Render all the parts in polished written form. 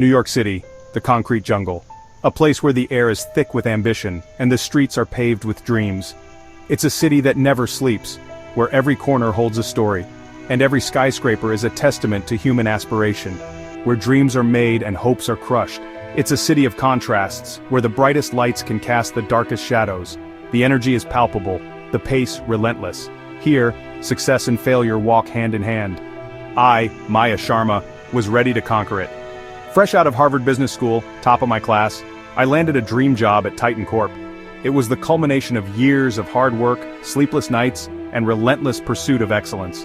New York City, the concrete jungle. A place where the air is thick with ambition, and the streets are paved with dreams. It's a city that never sleeps, where every corner holds a story, and every skyscraper is a testament to human aspiration, where dreams are made and hopes are crushed. It's a city of contrasts, where the brightest lights can cast the darkest shadows. The energy is palpable, the pace relentless. Here, success and failure walk hand in hand. I, Maya Sharma, was ready to conquer it. Fresh out of Harvard Business School, top of my class, I landed a dream job at Titan Corp. It was the culmination of years of hard work, sleepless nights, and relentless pursuit of excellence.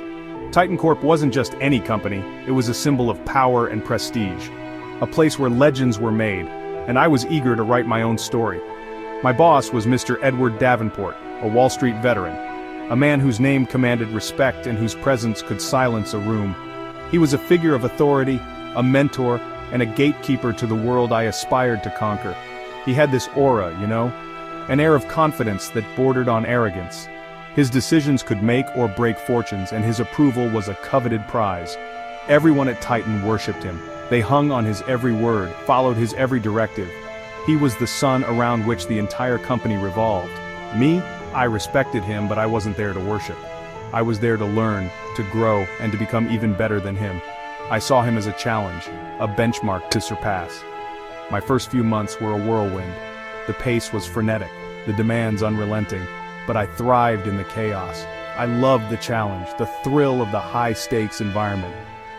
Titan Corp wasn't just any company, it was a symbol of power and prestige. A place where legends were made, and I was eager to write my own story. My boss was Mr. Edward Davenport, a Wall Street veteran, a man whose name commanded respect and whose presence could silence a room. He was a figure of authority, a mentor, and a gatekeeper to the world I aspired to conquer. He had this aura, an air of confidence that bordered on arrogance. His decisions could make or break fortunes, and his approval was a coveted prize. Everyone at Titan worshipped him. They hung on his every word, followed his every directive. He was the sun around which the entire company revolved. Me, I respected him, but I wasn't there to worship. I was there to learn, to grow, and to become even better than him. I saw him as a challenge, a benchmark to surpass. My first few months were a whirlwind. The pace was frenetic, the demands unrelenting, but I thrived in the chaos. I loved the challenge, the thrill of the high-stakes environment.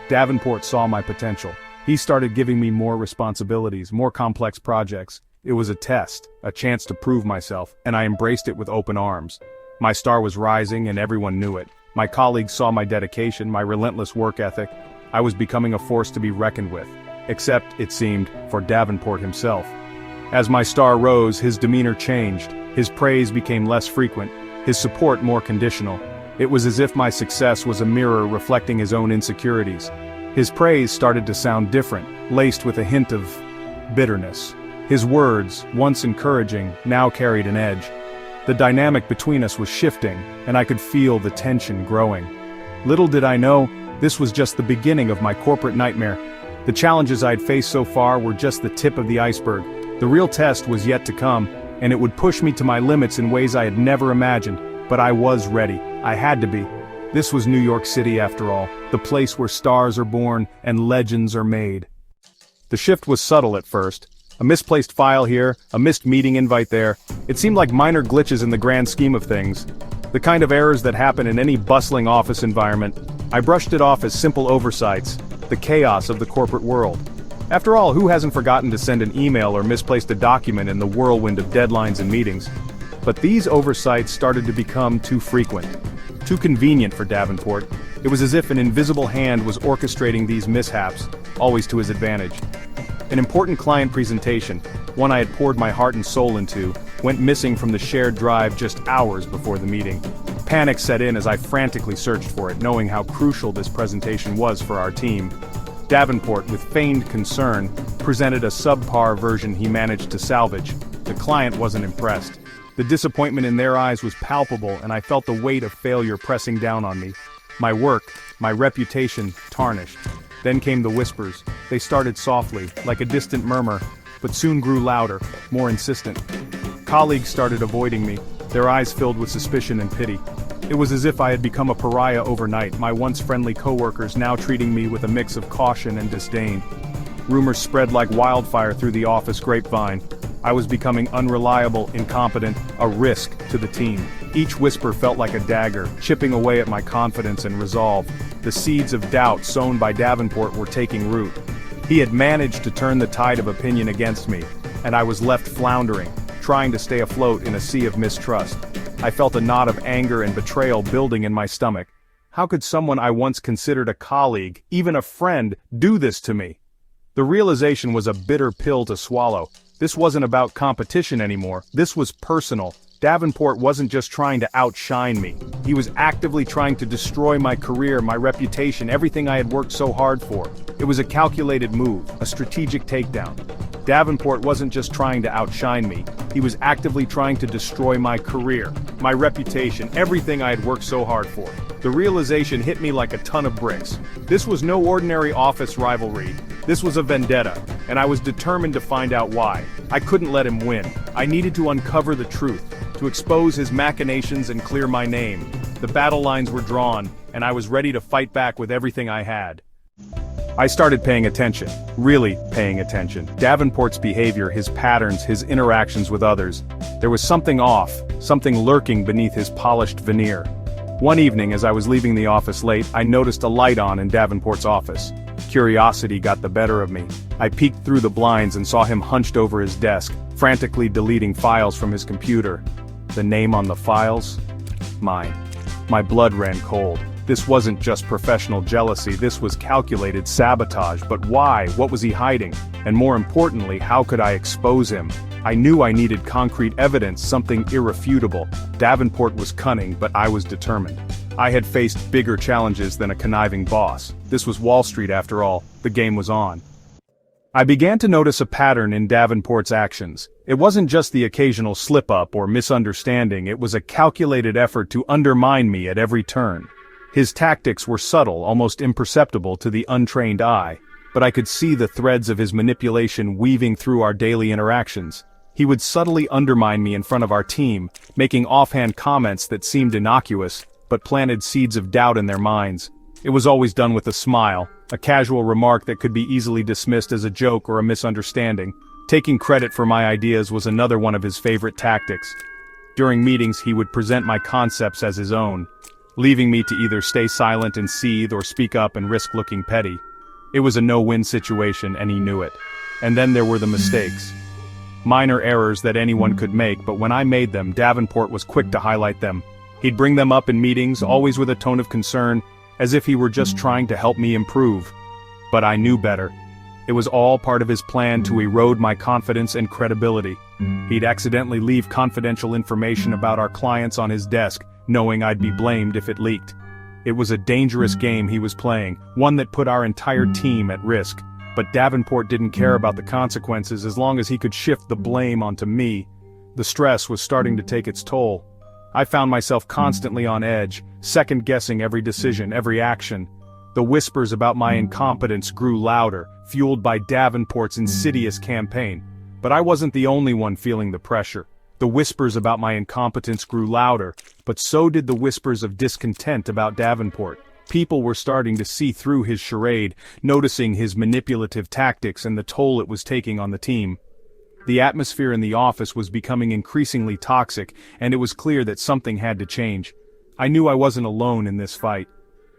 Davenport saw my potential. He started giving me more responsibilities, more complex projects. It was a test, a chance to prove myself, and I embraced it with open arms. My star was rising and everyone knew it. My colleagues saw my dedication, my relentless work ethic. I was becoming a force to be reckoned with, except, it seemed, for Davenport himself. As my star rose, his demeanor changed. His praise became less frequent, his support more conditional. It was as if my success was a mirror reflecting his own insecurities. His praise started to sound different, laced with a hint of bitterness. His words, once encouraging, now carried an edge. The dynamic between us was shifting, and I could feel the tension growing. Little did I know, this was just the beginning of my corporate nightmare. The challenges I'd faced so far were just the tip of the iceberg. The real test was yet to come, and it would push me to my limits in ways I had never imagined. But I was ready. I had to be. This was New York City after all, the place where stars are born and legends are made. The shift was subtle at first. A misplaced file here, a missed meeting invite there. It seemed like minor glitches in the grand scheme of things. The kind of errors that happen in any bustling office environment. I brushed it off as simple oversights, the chaos of the corporate world. After all, who hasn't forgotten to send an email or misplaced a document in the whirlwind of deadlines and meetings? But these oversights started to become too frequent, too convenient for Davenport. It was as if an invisible hand was orchestrating these mishaps, always to his advantage. An important client presentation, one I had poured my heart and soul into, went missing from the shared drive just hours before the meeting. Panic set in as I frantically searched for it, knowing how crucial this presentation was for our team. Davenport, with feigned concern, presented a subpar version he managed to salvage. The client wasn't impressed. The disappointment in their eyes was palpable, and I felt the weight of failure pressing down on me. My work, my reputation, tarnished. Then came the whispers. They started softly, like a distant murmur, but soon grew louder, more insistent. Colleagues started avoiding me, their eyes filled with suspicion and pity. It was as if I had become a pariah overnight, my once friendly coworkers now treating me with a mix of caution and disdain. Rumors spread like wildfire through the office grapevine. I was becoming unreliable, incompetent, a risk to the team. Each whisper felt like a dagger, chipping away at my confidence and resolve. The seeds of doubt sown by Davenport were taking root. He had managed to turn the tide of opinion against me, and I was left floundering, trying to stay afloat in a sea of mistrust. I felt a knot of anger and betrayal building in my stomach. How could someone I once considered a colleague, even a friend, do this to me? The realization was a bitter pill to swallow. This wasn't about competition anymore. This was personal. Davenport wasn't just trying to outshine me. He was actively trying to destroy my career, my reputation, everything I had worked so hard for. It was a calculated move, a strategic takedown. Davenport wasn't just trying to outshine me. He was actively trying to destroy my career, my reputation, everything I had worked so hard for. The realization hit me like a ton of bricks. This was no ordinary office rivalry. This was a vendetta. and I was determined to find out why. I couldn't let him win. I needed to uncover the truth, to expose his machinations and clear my name. The battle lines were drawn, and I was ready to fight back with everything I had. I started paying attention, really paying attention. Davenport's behavior, his patterns, his interactions with others. There was something off, something lurking beneath his polished veneer. One evening, as I was leaving the office late, I noticed a light on in Davenport's office. Curiosity got the better of me. I peeked through the blinds and saw him hunched over his desk, frantically deleting files from his computer. The name on the files? Mine. My blood ran cold. This wasn't just professional jealousy, this was calculated sabotage. But why? What was he hiding? And more importantly, how could I expose him? I knew I needed concrete evidence, something irrefutable. Davenport was cunning, but I was determined. I had faced bigger challenges than a conniving boss. This was Wall Street after all. The game was on. I began to notice a pattern in Davenport's actions. It wasn't just the occasional slip-up or misunderstanding, it was a calculated effort to undermine me at every turn. His tactics were subtle, almost imperceptible to the untrained eye, but I could see the threads of his manipulation weaving through our daily interactions. He would subtly undermine me in front of our team, making offhand comments that seemed innocuous, but planted seeds of doubt in their minds. It was always done with a smile, a casual remark that could be easily dismissed as a joke or a misunderstanding. Taking credit for my ideas was another one of his favorite tactics. During meetings, he would present my concepts as his own, leaving me to either stay silent and seethe or speak up and risk looking petty. It was a no-win situation, and he knew it. And then there were the mistakes. Minor errors that anyone could make, but when I made them, Davenport was quick to highlight them. He'd bring them up in meetings, always with a tone of concern, as if he were just trying to help me improve. But I knew better. It was all part of his plan to erode my confidence and credibility. He'd accidentally leave confidential information about our clients on his desk, knowing I'd be blamed if it leaked. It was a dangerous game he was playing, one that put our entire team at risk. But Davenport didn't care about the consequences as long as he could shift the blame onto me. The stress was starting to take its toll. I found myself constantly on edge, second-guessing every decision, every action. The whispers about my incompetence grew louder, fueled by Davenport's insidious campaign. But I wasn't the only one feeling the pressure. The whispers about my incompetence grew louder, but so did the whispers of discontent about Davenport. People were starting to see through his charade, noticing his manipulative tactics and the toll it was taking on the team. The atmosphere in the office was becoming increasingly toxic, and it was clear that something had to change. I knew I wasn't alone in this fight.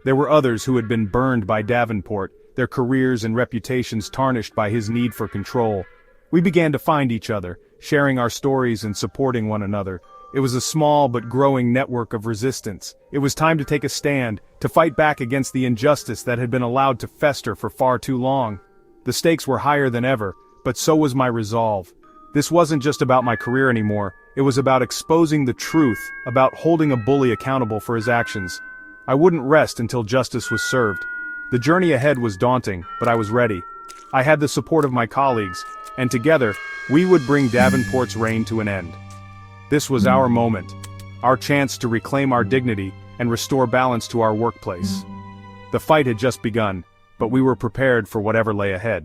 There were others who had been burned by Davenport, their careers and reputations tarnished by his need for control. We began to find each other, sharing our stories and supporting one another. It was a small but growing network of resistance. It was time to take a stand, to fight back against the injustice that had been allowed to fester for far too long. The stakes were higher than ever, but so was my resolve. This wasn't just about my career anymore, it was about exposing the truth, about holding a bully accountable for his actions. I wouldn't rest until justice was served. The journey ahead was daunting, but I was ready. I had the support of my colleagues, and together, we would bring Davenport's reign to an end. This was our moment, our chance to reclaim our dignity and restore balance to our workplace. The fight had just begun, but we were prepared for whatever lay ahead.